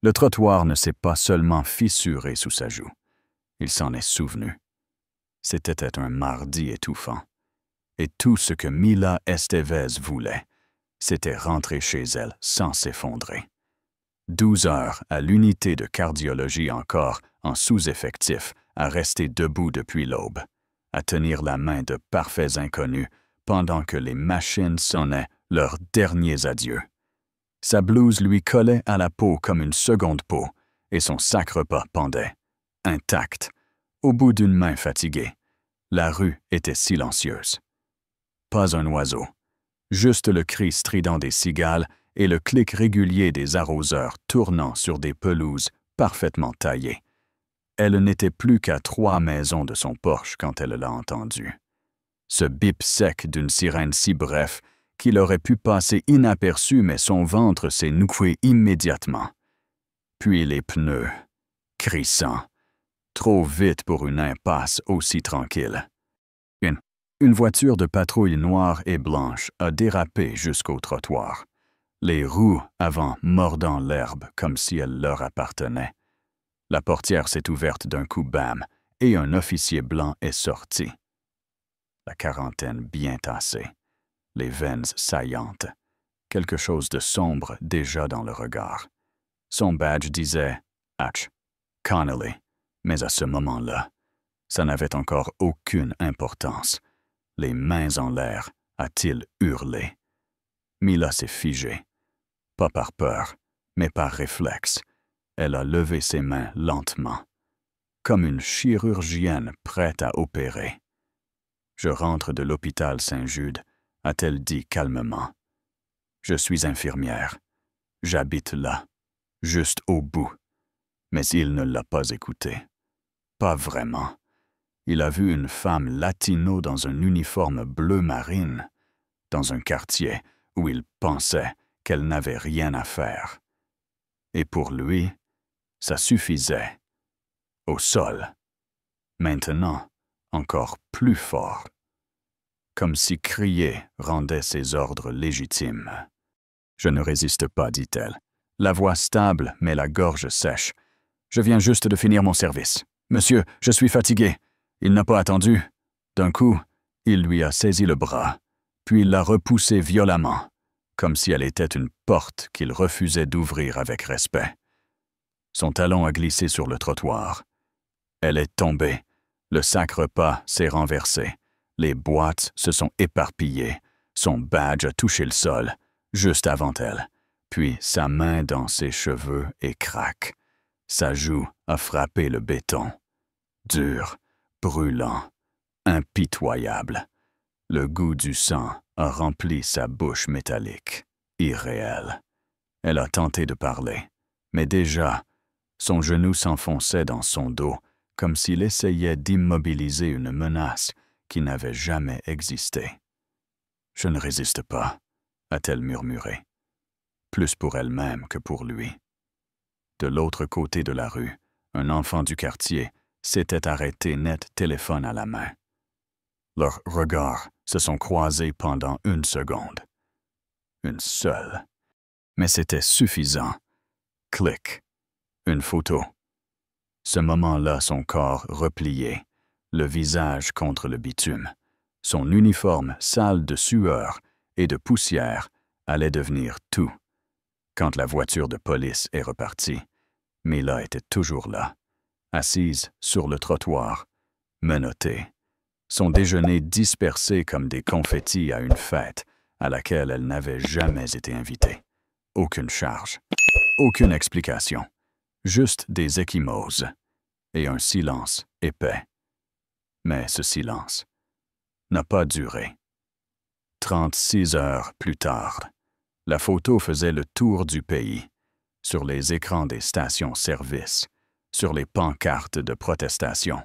Le trottoir ne s'est pas seulement fissuré sous sa joue. Il s'en est souvenu. C'était un mardi étouffant. Et tout ce que Mila Estevez voulait, c'était rentrer chez elle sans s'effondrer. 12 heures à l'unité de cardiologie encore en sous-effectif, à rester debout depuis l'aube, à tenir la main de parfaits inconnus pendant que les machines sonnaient leurs derniers adieux. Sa blouse lui collait à la peau comme une seconde peau, et son sac-repas pendait, intact, au bout d'une main fatiguée. La rue était silencieuse. Pas un oiseau, juste le cri strident des cigales et le clic régulier des arroseurs tournant sur des pelouses parfaitement taillées. Elle n'était plus qu'à 3 maisons de son porche quand elle l'a entendu. Ce bip sec d'une sirène si bref qu'il aurait pu passer inaperçu, mais son ventre s'est noué immédiatement. Puis les pneus, crissants, trop vite pour une impasse aussi tranquille. Une voiture de patrouille noire et blanche a dérapé jusqu'au trottoir, les roues avant mordant l'herbe comme si elles leur appartenaient. La portière s'est ouverte d'un coup bam et un officier blanc est sorti. La quarantaine bien tassée, les veines saillantes, quelque chose de sombre déjà dans le regard. Son badge disait « Hatch, Connolly », mais à ce moment-là, ça n'avait encore aucune importance. Les mains en l'air, a-t-il hurlé. Mila s'est figée, pas par peur, mais par réflexe. Elle a levé ses mains lentement, comme une chirurgienne prête à opérer. « Je rentre de l'hôpital Saint-Jude », a-t-elle dit calmement. « Je suis infirmière. J'habite là, juste au bout. » Mais il ne l'a pas écoutée. Pas vraiment. Il a vu une femme latino dans un uniforme bleu marine, dans un quartier où il pensait qu'elle n'avait rien à faire. Et pour lui, ça suffisait. Au sol. Maintenant, encore plus fort. Comme si crier rendait ses ordres légitimes. « Je ne résiste pas, dit-elle. La voix stable, mais la gorge sèche. Je viens juste de finir mon service. Monsieur, je suis fatigué. Il n'a pas attendu. D'un coup, il lui a saisi le bras, puis l'a repoussé violemment, comme si elle était une porte qu'il refusait d'ouvrir avec respect. Son talon a glissé sur le trottoir. Elle est tombée. Le sac-repas s'est renversé. Les boîtes se sont éparpillées. Son badge a touché le sol, juste avant elle. Puis sa main dans ses cheveux et craque. Sa joue a frappé le béton. Dur, brûlant, impitoyable. Le goût du sang a rempli sa bouche métallique, irréelle. Elle a tenté de parler, mais déjà, son genou s'enfonçait dans son dos comme s'il essayait d'immobiliser une menace qui n'avait jamais existé. « Je ne résiste pas », a-t-elle murmuré, plus pour elle-même que pour lui. De l'autre côté de la rue, un enfant du quartier s'était arrêté net, téléphone à la main. Leurs regards se sont croisés pendant 1 seconde. Une seule. Mais c'était suffisant. Clic. Une photo. Ce moment-là, son corps replié, le visage contre le bitume, son uniforme sale de sueur et de poussière allait devenir tout. Quand la voiture de police est repartie, Mila était toujours là, assise sur le trottoir, menottée, son déjeuner dispersé comme des confettis à une fête à laquelle elle n'avait jamais été invitée. Aucune charge, aucune explication, juste des ecchymoses et un silence épais. Mais ce silence n'a pas duré. 36 heures plus tard, la photo faisait le tour du pays, sur les écrans des stations-service, sur les pancartes de protestation,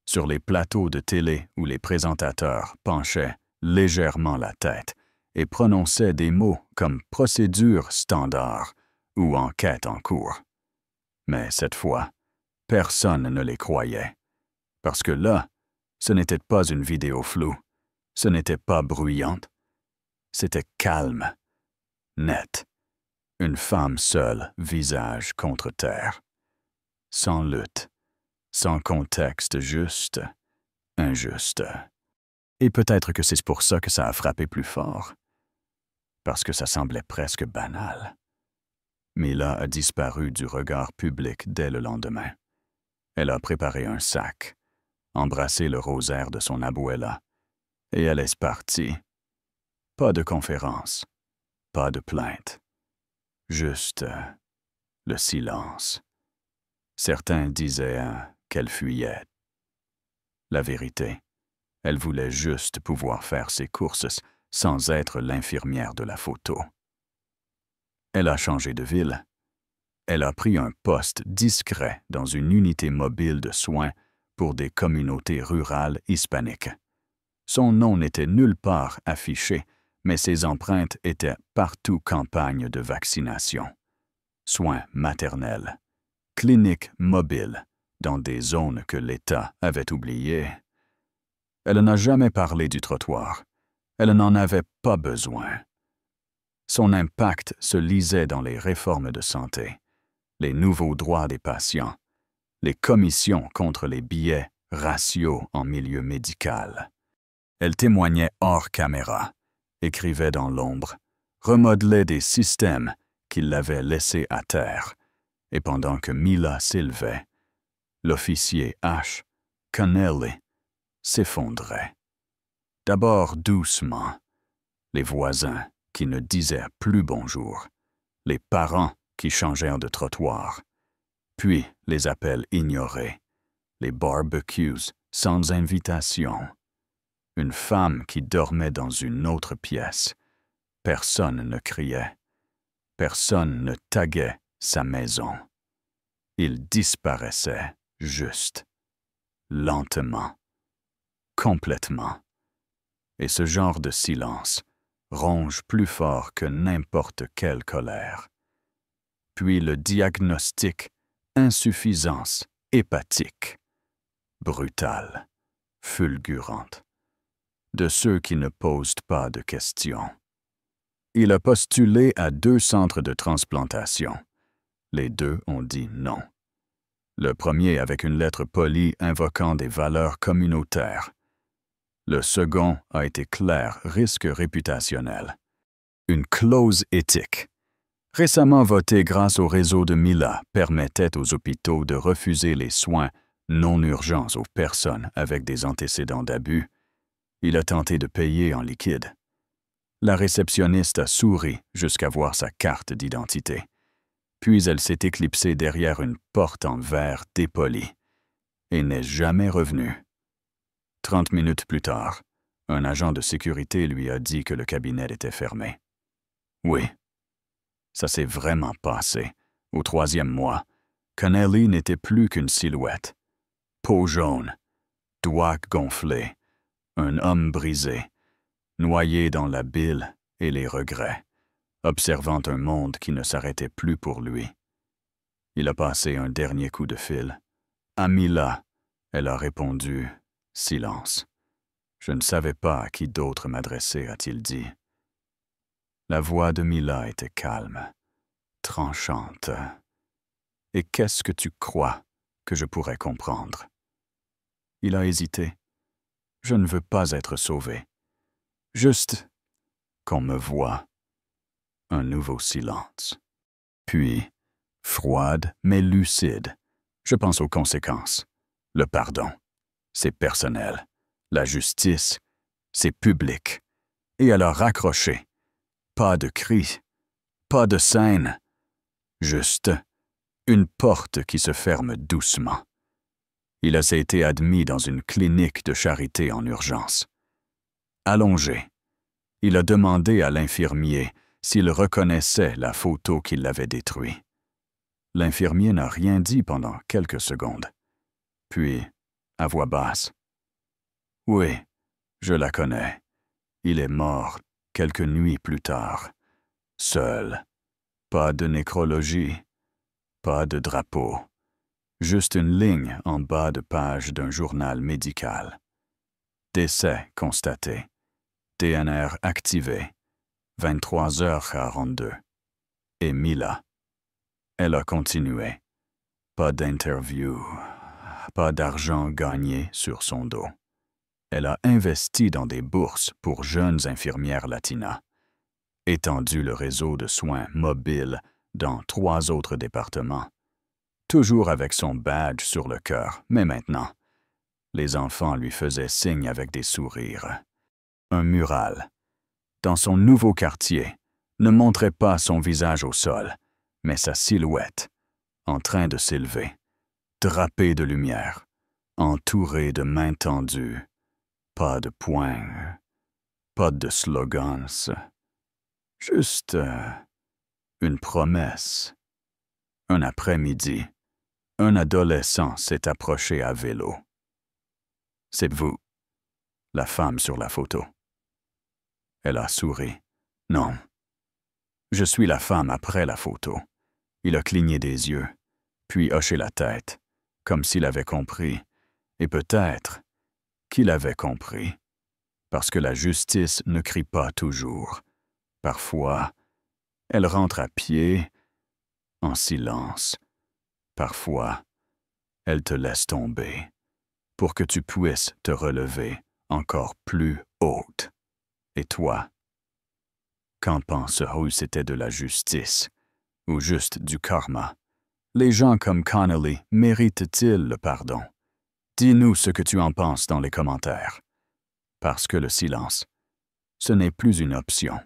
sur les plateaux de télé où les présentateurs penchaient légèrement la tête et prononçaient des mots comme « procédure standard » ou « enquête en cours ». Mais cette fois, personne ne les croyait, parce que là, ce n'était pas une vidéo floue, ce n'était pas bruyante, c'était calme, net, Une femme seule, visage contre terre. Sans lutte, sans contexte juste, injuste. Et peut-être que c'est pour ça que ça a frappé plus fort. Parce que ça semblait presque banal. Mila a disparu du regard public dès le lendemain. Elle a préparé un sac, embrassé le rosaire de son abuela, et elle est partie. Pas de conférence, pas de plainte. Juste le silence. Certains disaient qu'elle fuyait. La vérité, elle voulait juste pouvoir faire ses courses sans être l'infirmière de la photo. Elle a changé de ville. Elle a pris un poste discret dans une unité mobile de soins pour des communautés rurales hispaniques. Son nom n'était nulle part affiché, mais ses empreintes étaient partout campagne de vaccination. Soins maternels, cliniques mobiles, dans des zones que l'État avait oubliées. Elle n'a jamais parlé du trottoir. Elle n'en avait pas besoin. Son impact se lisait dans les réformes de santé, les nouveaux droits des patients, les commissions contre les biais raciaux en milieu médical. Elle témoignait hors caméra, écrivait dans l'ombre, remodelait des systèmes qui l'avaient laissé à terre, et pendant que Mila s'élevait, l'officier H. Connelly s'effondrait. D'abord doucement, les voisins qui ne disaient plus bonjour, les parents qui changèrent de trottoir, puis les appels ignorés, les barbecues sans invitation, une femme qui dormait dans une autre pièce. Personne ne criait, personne ne taguait sa maison. Il disparaissait juste, lentement, complètement. Et ce genre de silence ronge plus fort que n'importe quelle colère. Puis le diagnostic, insuffisance hépatique, brutale, fulgurante, de ceux qui ne posent pas de questions. Il a postulé à 2 centres de transplantation. Les 2 ont dit non. Le premier avec une lettre polie invoquant des valeurs communautaires. Le second a été clair, risque réputationnel. Une clause éthique, récemment votée grâce au réseau de Mila, permettait aux hôpitaux de refuser les soins non urgents aux personnes avec des antécédents d'abus. Il a tenté de payer en liquide. La réceptionniste a souri jusqu'à voir sa carte d'identité. Puis elle s'est éclipsée derrière une porte en verre dépolie et n'est jamais revenue. 30 minutes plus tard, un agent de sécurité lui a dit que le cabinet était fermé. Oui, ça s'est vraiment passé. Au 3e mois, Connelly n'était plus qu'une silhouette. Peau jaune, doigts gonflés, un homme brisé, noyé dans la bile et les regrets, observant un monde qui ne s'arrêtait plus pour lui. Il a passé un dernier coup de fil. À Mila, elle a répondu « Silence ». Je ne savais pas à qui d'autre m'adresser, a-t-il dit. La voix de Mila était calme, tranchante. « Et qu'est-ce que tu crois que je pourrais comprendre ?» Il a hésité. « Je ne veux pas être sauvé. Juste qu'on me voie. » Un nouveau silence. Puis, froide mais lucide, je pense aux conséquences. Le pardon, c'est personnel. La justice, c'est public. Et elle a raccroché. Pas de cris, pas de scène. Juste une porte qui se ferme doucement. Il a été admis dans une clinique de charité en urgence. Allongé, il a demandé à l'infirmier s'il reconnaissait la photo qui l'avait détruit. L'infirmier n'a rien dit pendant quelques secondes. Puis, à voix basse, « Oui, je la connais. Il est mort quelques nuits plus tard. Seul. Pas de nécrologie. Pas de drapeau. Juste une ligne en bas de page d'un journal médical. Décès constaté. DNR activé. 23h42. Et Mila. Elle a continué. Pas d'interview, pas d'argent gagné sur son dos. Elle a investi dans des bourses pour jeunes infirmières latinas, étendu le réseau de soins mobiles dans 3 autres départements, toujours avec son badge sur le cœur, mais maintenant, les enfants lui faisaient signe avec des sourires. Un mural, dans son nouveau quartier, ne montrait pas son visage au sol, mais sa silhouette, en train de s'élever, drapée de lumière, entourée de mains tendues. Pas de poings, pas de slogans, juste une promesse. Un après-midi, un adolescent s'est approché à vélo. « C'est vous, la femme sur la photo. » Elle a souri. « Non, je suis la femme après la photo. » Il a cligné des yeux, puis hoché la tête, comme s'il avait compris, et peut-être qu'il avait compris. Parce que la justice ne crie pas toujours. Parfois, elle rentre à pied, en silence. Parfois, elle te laisse tomber, pour que tu puisses te relever encore plus haute. Et toi, qu'en penses-tu c'était de la justice, ou juste du karma? Les gens comme Connolly méritent-ils le pardon? Dis-nous ce que tu en penses dans les commentaires. Parce que le silence, ce n'est plus une option.